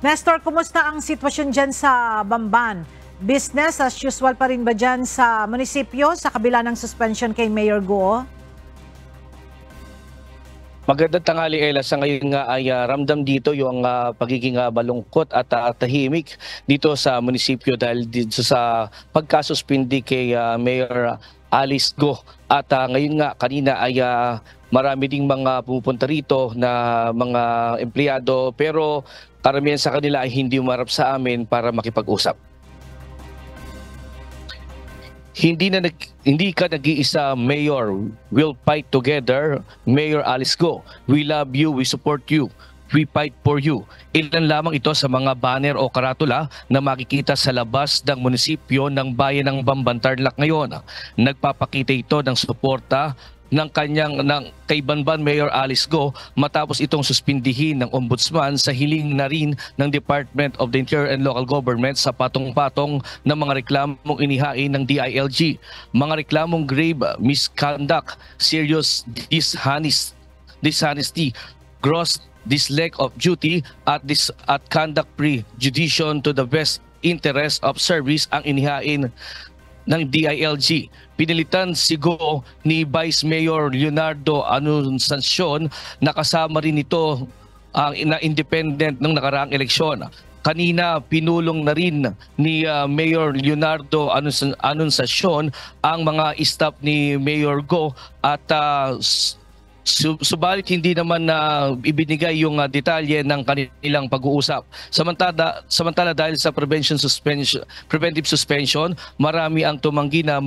Nestor, kumusta ang sitwasyon dyan sa Bamban? Business as usual pa rin ba dyan sa munisipyo sa kabila ng suspension kay Mayor Guo? Magandang tanghali, Ella. Sa ngayon nga ay ramdam dito yung pagiging malungkot at tahimik dito sa munisipyo dahil dito sa pagkasuspindi kay Mayor Alice Guo. At ngayon nga kanina ay marami ding mga pumupunta rito na mga empleyado pero karamihan sa kanila ay hindi umarap sa amin para makipag-usap. Hindi ka nag-iisa, Mayor. We'll fight together, Mayor Alice Guo. We love you, we support you, we fight for you. Ilan lamang ito sa mga banner o karatula na makikita sa labas ng munisipyo ng bayan ng Bamban, Tarlac ngayon. Nagpapakita ito ng suporta kay Bamban Mayor Alice Guo matapos itong suspindihin ng Ombudsman sa hiling na rin ng Department of the Interior and Local Government sa patong-patong ng mga reklamong inihain ng DILG. Mga reklamong grave misconduct, serious dishonesty, gross neglect of duty at conduct prejudicial to the best interest of service ang inihain ng DILG. Pinilitan si Guo ni Vice Mayor Leonardo Anunciacion na kasama rin ito na independent ng nakaraang eleksyon. Kanina pinulong na rin ni Mayor Leonardo Anunciacion ang mga staff ni Mayor Guo at subalit hindi naman ibinigay yung detalye ng kanilang pag-uusap. Samantala dahil sa preventive suspension, marami ang tumanggi na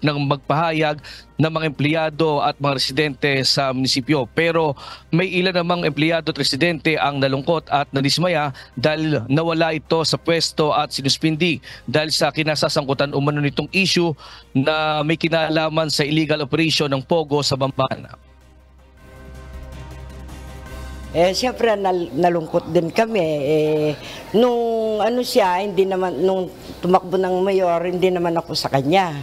magpahayag ng mga empleyado at mga residente sa munisipyo. Pero may ilan namang empleyado at residente ang nalungkot at nadismaya dahil nawala ito sa pwesto at sinuspindi dahil sa kinasasangkutan umano nitong issue na may kinalaman sa illegal operation ng Pogo sa Bamban. Siyempre nalungkot din kami. Nung nung tumakbo ng mayor, hindi naman ako sa kanya.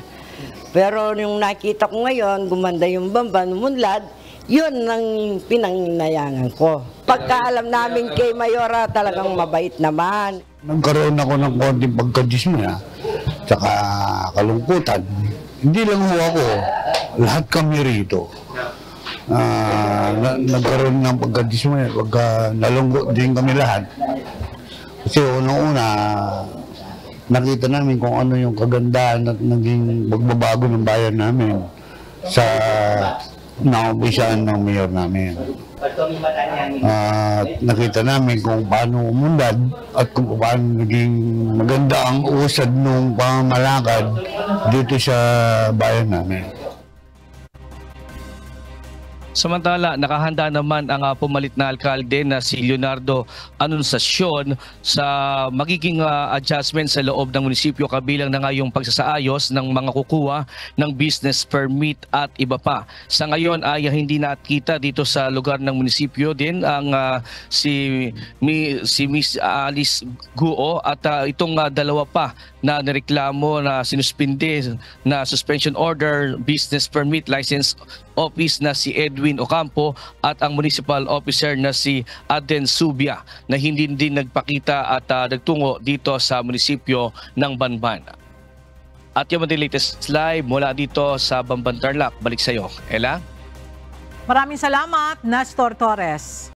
Pero nung nakita ko ngayon, gumanda yung Bamban, umunlad, yun ang pinanginayangan ko. Pagkaalam namin kay Mayora, talagang mabait naman. Nagkaroon ako ng konting pagkadismaya, tsaka kalungkutan. Hindi lang ho ako, lahat kami rito. Nagkaroon ng pagkadismaya, nalungkot din kami lahat. Kasi unang-una, nakita namin kung ano yung kagandahan at naging magbabago ng bayan namin sa naumpisaan ng mayor namin. Nakita namin kung paano umunlad at kung paano naging maganda ang usad ng pamamalakad dito sa bayan namin. Samantala, nakahanda naman ang pumalit na alkalde na si Leonardo Anunciacion sa magiging adjustment sa loob ng munisipyo kabilang na nga yung pagsasaayos ng mga kukuha ng business permit at iba pa. Sa ngayon ay hindi nakita dito sa lugar ng munisipyo din ang si Miss Alice Guo at itong dalawa pa na nireklamo na sinuspinde na suspension order, business permit, license office na si Edwin Ocampo at ang municipal officer na si Aden Subia na hindi din nagpakita at nagtungo dito sa munisipyo ng Bamban. At yung mga latest live mula dito sa Bamban, Tarlac. Balik sa iyo, Ella. Maraming salamat, Nestor Torres.